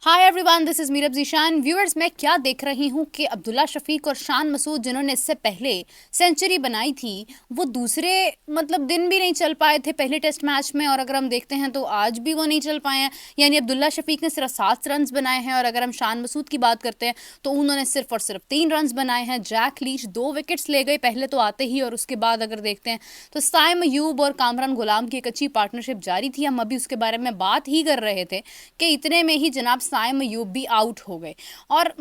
Hi everyone, this is Meerab Zeeshan. Viewers, मैं क्या देख रही हूँ कि अब्दुल्ला शफीक और शान मसूद जिन्होंने इससे पहले सेंचुरी बनाई थी, वो दूसरे दिन भी नहीं चल पाए थे पहले टेस्ट मैच में। और अगर हम देखते हैं तो आज भी वो नहीं चल पाए हैं। यानी अब्दुल्ला शफीक ने सिर्फ 7 रन बनाए हैं, और अगर हम शान मसूद की बात करते हैं तो उन्होंने सिर्फ और सिर्फ 3 रन बनाए हैं। जैक लीच 2 विकेट्स ले गए पहले तो आते ही, और उसके बाद अगर देखते हैं तो साइम अयूब और कामरान गुलाम की एक अच्छी पार्टनरशिप जारी थी। हम अभी उसके बारे में बात ही कर रहे थे कि इतने में ही जनाब साइम अयूब भी आउट हो गए। और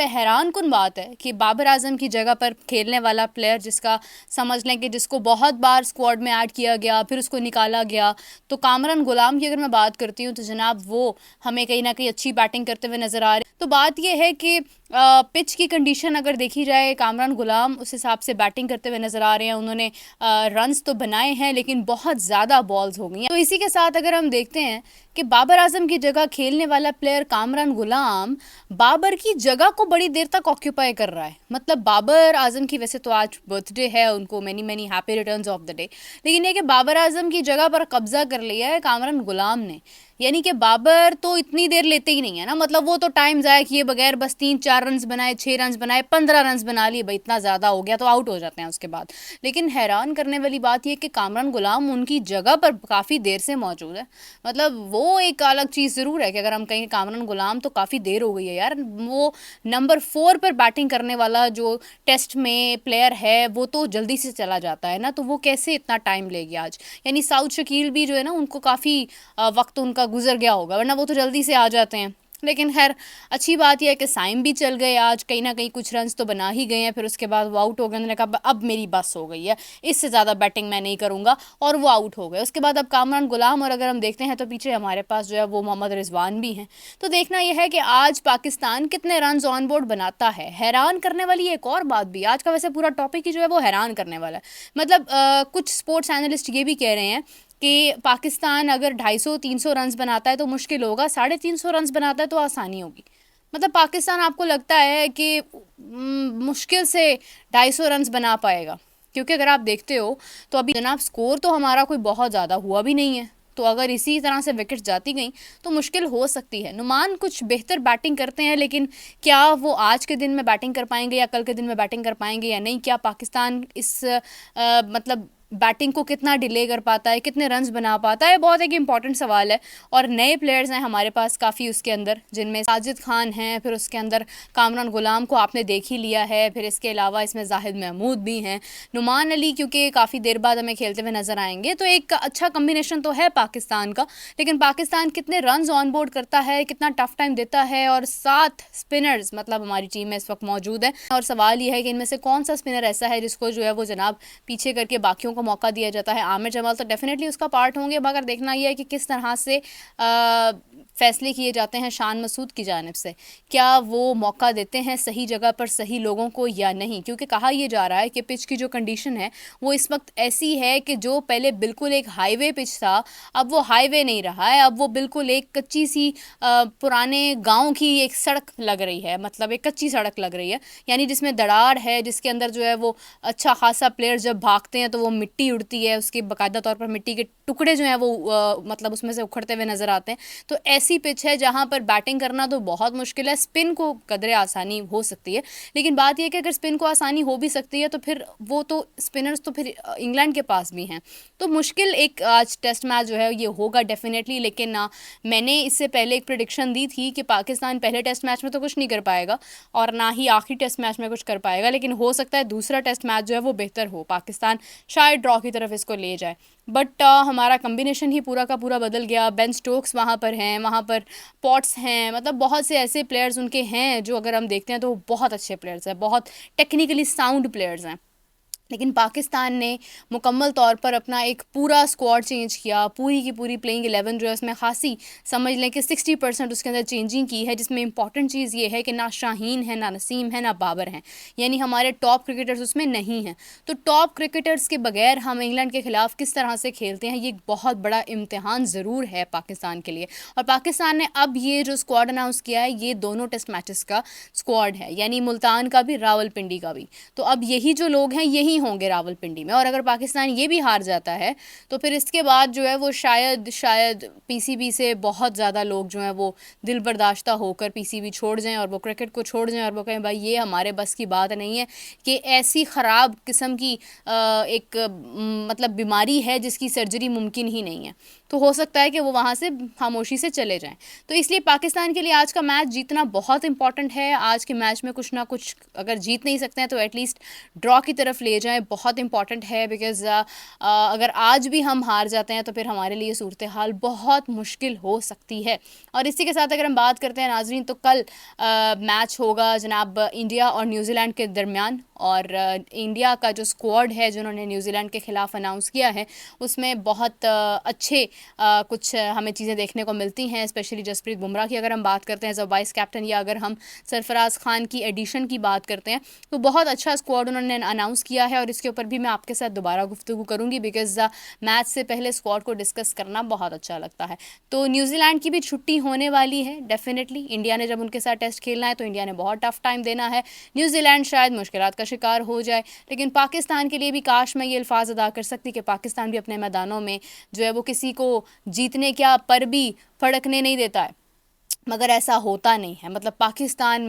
हैरान कुन बात है कि बाबर आजम की जगह पर खेलने वाला प्लेयर, जिसका समझ लें कि जिसको बहुत बार स्क्वाड में ऐड किया गया फिर उसको निकाला गया, तो कामरान गुलाम की अगर मैं बात करती हूँ तो जनाब वो हमें कहीं ना कहीं अच्छी बैटिंग करते हुए नजर आ रहे। तो बात यह है कि पिच की कंडीशन अगर देखी जाए, कामरान गुलाम उस हिसाब से बैटिंग करते हुए नजर आ रहे हैं। उन्होंने रन्स तो बनाए हैं लेकिन बहुत ज़्यादा बॉल्स हो गई हैं। तो इसी के साथ अगर हम देखते हैं कि बाबर आजम की जगह खेलने वाला प्लेयर कामरान गुलाम बाबर की जगह को बड़ी देर तक ऑक्यूपाई कर रहा है। बाबर आजम की वैसे तो आज बर्थडे है, उनको many many happy returns of the day, लेकिन ये कि बाबर आजम की जगह पर कब्जा कर लिया है कामरान गुलाम ने। यानी कि बाबर तो इतनी देर लेते ही नहीं है ना, वो तो टाइम ज़ाया किए बगैर बस 3-4 रन बनाए, 6 रन बनाए, 15 रन बना लिए, भाई इतना ज़्यादा हो गया तो आउट हो जाते हैं उसके बाद। लेकिन हैरान करने वाली बात यह कि कामरान गुलाम उनकी जगह पर काफ़ी देर से मौजूद है। वो एक अलग चीज़ ज़रूर है कि अगर हम कहें कामरान गुलाम तो काफ़ी देर हो गई है यार। वो नंबर 4 पर बैटिंग करने वाला जो टेस्ट में प्लेयर है वो तो जल्दी से चला जाता है ना, तो वो कैसे इतना टाइम ले गया आज। यानी साउथ शकील भी जो है ना, उनको काफ़ी वक्त उनका गुजर गया होगा, वरना वो तो जल्दी से आ जाते हैं। लेकिन खैर, अच्छी बात यह है कि साइम भी चल गए आज, कहीं ना कहीं कुछ रन्स तो बना ही गए हैं। फिर उसके बाद वो आउट हो गए, उन्होंने कहा अब मेरी बस हो गई है, इससे ज़्यादा बैटिंग मैं नहीं करूँगा, और वो आउट हो गए। उसके बाद अब कामरान गुलाम, और अगर हम देखते हैं तो पीछे हमारे पास जो है वो मोहम्मद रिजवान भी हैं। तो देखना यह है कि आज पाकिस्तान कितने रन ऑन बोर्ड बनाता है। हैरान करने वाली एक और बात भी, आज का वैसे पूरा टॉपिक ही जो है वो हैरान करने वाला है। कुछ स्पोर्ट्स एनालिस्ट ये भी कह रहे हैं कि पाकिस्तान अगर 250-300 रन्स बनाता है तो मुश्किल होगा, 350 रन्स बनाता है तो आसानी होगी। पाकिस्तान आपको लगता है कि मुश्किल से 250 रन्स बना पाएगा? क्योंकि अगर आप देखते हो तो अभी जनाब स्कोर तो हमारा कोई बहुत ज़्यादा हुआ भी नहीं है। तो अगर इसी तरह से विकेट जाती गई तो मुश्किल हो सकती है। नुमान कुछ बेहतर बैटिंग करते हैं, लेकिन क्या वो आज के दिन में बैटिंग कर पाएंगे या कल के दिन में बैटिंग कर पाएंगे या नहीं? क्या पाकिस्तान इस बैटिंग को कितना डिले कर पाता है, कितने रन्स बना पाता है, बहुत एक इंपॉर्टेंट सवाल है। और नए प्लेयर्स हैं हमारे पास काफ़ी उसके अंदर, जिनमें साजिद खान हैं, फिर उसके अंदर कामरान गुलाम को आपने देख ही लिया है, फिर इसके अलावा इसमें जाहिद महमूद भी हैं, नुमान अली क्योंकि काफ़ी देर बाद हमें खेलते हुए नजर आएंगे। तो एक अच्छा कम्बिनेशन तो है पाकिस्तान का, लेकिन पाकिस्तान कितने रन्स ऑन बोर्ड करता है, कितना टफ टाइम देता है। और 7 स्पिनर्स हमारी टीम में इस वक्त मौजूद है, और सवाल यह है कि इनमें से कौन सा स्पिनर ऐसा है जिसको जो है वो जनाब पीछे करके बाकियों को मौका दिया जाता है। आमिर जमाल तो डेफिनेटली उसका पार्ट होंगे, मगर देखना यह है कि किस तरह से फैसले किए जाते हैं शान मसूद की जानिब से। क्या वो मौका देते हैं सही जगह पर सही लोगों को या नहीं? क्योंकि कहा यह जा रहा है कि पिच की जो कंडीशन है वो इस वक्त ऐसी है कि जो पहले बिल्कुल एक हाईवे पिच था, अब वो हाईवे नहीं रहा है, अब वो बिल्कुल एक कच्ची सी पुराने गाँव की एक सड़क लग रही है। एक कच्ची सड़क लग रही है, यानी जिसमें दरार है, जिसके अंदर जो है वो अच्छा खासा प्लेयर जब भागते हैं तो वो मिट्टी उड़ती है, उसके बाकायदा तौर पर मिट्टी के टुकड़े जो हैं वो उसमें से उखड़ते हुए नजर आते हैं। तो ऐसी पिच है जहां पर बैटिंग करना तो बहुत मुश्किल है। स्पिन को कदरे आसानी हो सकती है, लेकिन बात यह कि अगर स्पिन को आसानी हो भी सकती है तो फिर वो तो स्पिनर्स तो फिर इंग्लैंड के पास भी हैं। तो मुश्किल एक आज टेस्ट मैच जो है ये होगा डेफिनेटली। लेकिन ना, मैंने इससे पहले एक प्रिडिक्शन दी थी कि पाकिस्तान पहले टेस्ट मैच में तो कुछ नहीं कर पाएगा और ना ही आखिरी टेस्ट मैच में कुछ कर पाएगा, लेकिन हो सकता है दूसरा टेस्ट मैच जो है वो बेहतर हो, पाकिस्तान शायद ड्रॉ की तरफ इसको ले जाए। बट हमारा कम्बिनेशन ही पूरा का पूरा बदल गया। बेन स्टोक्स वहाँ पर हैं, वहाँ पर पॉट्स हैं, बहुत से ऐसे प्लेयर्स उनके हैं जो अगर हम देखते हैं तो बहुत अच्छे प्लेयर्स हैं, बहुत टेक्निकली साउंड प्लेयर्स हैं। लेकिन पाकिस्तान ने मुकम्मल तौर पर अपना एक पूरा स्क्वाड चेंज किया, पूरी की पूरी प्लेइंग 11 जो है उसमें खासी समझ लें कि 60% उसके अंदर चेंजिंग की है, जिसमें इंपॉर्टेंट चीज़ ये है कि ना शाहीन है, ना नसीम है, ना बाबर हैं, यानी हमारे टॉप क्रिकेटर्स उसमें नहीं हैं। तो टॉप क्रिकेटर्स के बगैर हम इंग्लैंड के खिलाफ किस तरह से खेलते हैं, ये एक बहुत बड़ा इम्तिहान ज़रूर है पाकिस्तान के लिए। और पाकिस्तान ने अब ये जो स्क्वाड अनाउंस किया है ये दोनों टेस्ट मैचेस का स्क्वाड है, यानी मुल्तान का भी, रावलपिंडी का भी। तो अब यही जो लोग हैं यही नहीं होंगे रावलपिंडी में। और अगर पाकिस्तान ये भी हार जाता है तो फिर इसके बाद जो है वो शायद पीसीबी से बहुत ज़्यादा लोग जो हैं वो दिल बर्दाश्ता होकर पीसीबी छोड़ जाएं और वो क्रिकेट को छोड़ जाएं और वो कहें भाई ये हमारे बस की बात नहीं है कि ऐसी ख़राब किस्म की एक मतलब बीमारी है जिसकी सर्जरी मुमकिन ही नहीं है। तो हो सकता है कि वो वहाँ से खामोशी से चले जाएं। तो इसलिए पाकिस्तान के लिए आज का मैच जीतना बहुत इंपॉर्टेंट है। आज के मैच में कुछ ना कुछ अगर जीत नहीं सकते हैं तो एटलीस्ट ड्रॉ की तरफ ले जाएं, बहुत इंपॉर्टेंट है। बिकॉज़ अगर आज भी हम हार जाते हैं तो फिर हमारे लिए सूरत हाल बहुत मुश्किल हो सकती है। और इसी के साथ अगर हम बात करते हैं नाजरीन, तो कल मैच होगा जनाब इंडिया और न्यूजीलैंड के दरमियान। और इंडिया का जो स्क्वाड है जिन्होंने न्यूजीलैंड के ख़िलाफ़ अनाउंस किया है उसमें बहुत अच्छे कुछ हमें चीज़ें देखने को मिलती हैं। स्पेशली जसप्रीत बुमराह की अगर हम बात करते हैं एज अ वाइस कैप्टन, या अगर हम सरफराज खान की एडिशन की बात करते हैं तो बहुत अच्छा स्क्वाड उन्होंने अनाउंस किया है। और इसके ऊपर भी मैं आपके साथ दोबारा गुफ्तगू करूँगी बिकॉज मैच से पहले स्क्वाड को डिस्कस करना बहुत अच्छा लगता है। तो न्यूजीलैंड की भी छुट्टी होने वाली है डेफिनेटली। इंडिया ने जब उनके साथ टेस्ट खेलना है तो इंडिया ने बहुत टफ टाइम देना है। न्यूजीलैंड शायद मुश्किलात का शिकार हो जाए, लेकिन पाकिस्तान के लिए भी काश मैं ये अल्फाज अदा कर सकती कि पाकिस्तान भी अपने मैदानों में जो है वो किसी को जीतने क्या पर भी फड़कने नहीं देता है, मगर ऐसा होता नहीं है। मतलब पाकिस्तान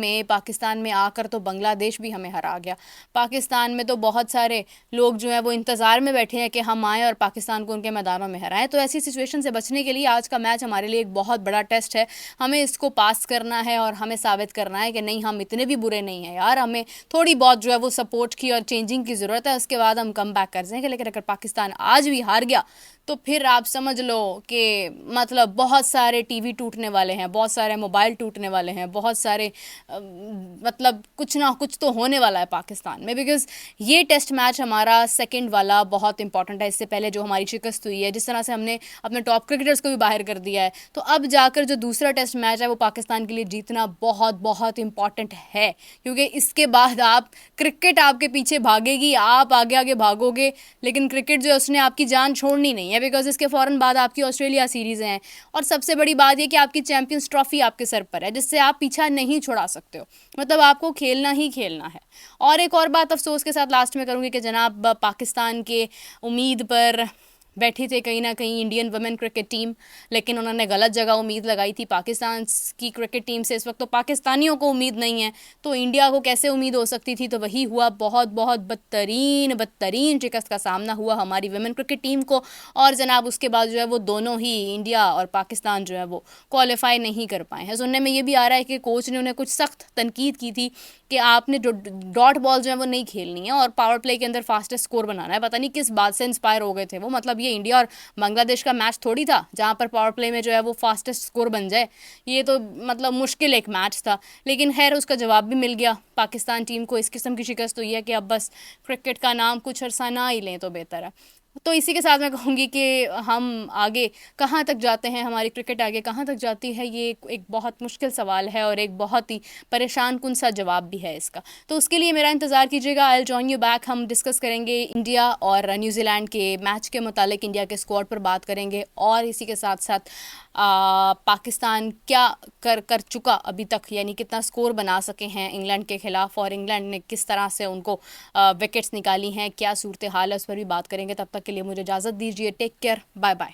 में आकर तो बांग्लादेश भी हमें हरा गया। पाकिस्तान में तो बहुत सारे लोग जो हैं वो इंतज़ार में बैठे हैं कि हम आएँ और पाकिस्तान को उनके मैदानों में हराएं। तो ऐसी सिचुएशन से बचने के लिए आज का मैच हमारे लिए एक बहुत बड़ा टेस्ट है। हमें इसको पास करना है और हमें साबित करना है कि नहीं, हम इतने भी बुरे नहीं हैं यार, हमें थोड़ी बहुत जो है वो सपोर्ट की और चेंजिंग की ज़रूरत है। उसके बाद हम कम बैक कर जाएंगे। लेकिन अगर पाकिस्तान आज भी हार गया तो फिर आप समझ लो कि मतलब बहुत सारे टीवी टूटने वाले हैं, बहुत सारे मोबाइल टूटने वाले हैं, बहुत सारे मतलब कुछ ना कुछ तो होने वाला है पाकिस्तान में। बिकॉज़ ये टेस्ट मैच हमारा सेकंड वाला बहुत इंपॉर्टेंट है। इससे पहले जो हमारी शिकस्त हुई है, जिस तरह से हमने अपने टॉप क्रिकेटर्स को भी बाहर कर दिया है, तो अब जाकर जो दूसरा टेस्ट मैच है वो पाकिस्तान के लिए जीतना बहुत बहुत इंपॉर्टेंट है। क्योंकि इसके बाद आप क्रिकेट आपके पीछे भागेगी, आप आगे आगे भागोगे, लेकिन क्रिकेट जो है उसने आपकी जान छोड़नी नहीं है। बिकॉज इसके फ़ौरन बाद आपकी ऑस्ट्रेलिया सीरीज़ हैं और सबसे बड़ी बात ये कि आपकी चैंपियंस ट्रॉफी आपके सर पर है जिससे आप पीछा नहीं छुड़ा सकते हो। मतलब आपको खेलना ही खेलना है। और एक और बात अफसोस के साथ लास्ट में करूँगी कि जनाब पाकिस्तान के उम्मीद पर बैठी थे कहीं ना कहीं इंडियन वुमेन क्रिकेट टीम, लेकिन उन्होंने गलत जगह उम्मीद लगाई थी पाकिस्तान की क्रिकेट टीम से। इस वक्त तो पाकिस्तानियों को उम्मीद नहीं है तो इंडिया को कैसे उम्मीद हो सकती थी। तो वही हुआ, बहुत बहुत बदतरीन शिकस्त का सामना हुआ हमारी वुमेन क्रिकेट टीम को। और जनाब उसके बाद जो है वो दोनों ही इंडिया और पाकिस्तान जो है वो क्वालिफाई नहीं कर पाए हैं। सुनने में ये भी आ रहा है कि कोच ने उन्हें कुछ सख्त तनकीद की थी कि आपने जो डॉट बॉल जो है वो नहीं खेलनी है और पावर प्ले के अंदर फास्टेस्ट स्कोर बनाना है। पता नहीं किस बात से इंस्पायर हो गए थे वो। मतलब ये इंडिया और बांग्लादेश का मैच थोड़ी था जहां पर पावर प्ले में जो है वो फास्टेस्ट स्कोर बन जाए। ये तो मतलब मुश्किल एक मैच था, लेकिन खैर उसका जवाब भी मिल गया। पाकिस्तान टीम को इस किस्म की शिकस्त हुई है कि अब बस क्रिकेट का नाम कुछ अरसा ना ही लें तो बेहतर है। तो इसी के साथ मैं कहूँगी कि हम आगे कहाँ तक जाते हैं, हमारी क्रिकेट आगे कहाँ तक जाती है, ये एक बहुत मुश्किल सवाल है और एक बहुत ही परेशान कुन सा जवाब भी है इसका। तो उसके लिए मेरा इंतज़ार कीजिएगा। I will join you back. हम डिस्कस करेंगे इंडिया और न्यूजीलैंड के मैच के मुतालिक, इंडिया के स्क्वाड पर बात करेंगे और इसी के साथ साथ पाकिस्तान क्या कर चुका अभी तक, यानी कितना स्कोर बना सके हैं इंग्लैंड के ख़िलाफ़ और इंग्लैंड ने किस तरह से उनको विकेट्स निकाली हैं, क्या सूरत हाल है, उस पर भी बात करेंगे। तब तक के लिए मुझे इजाज़त दीजिए। Take care, bye bye.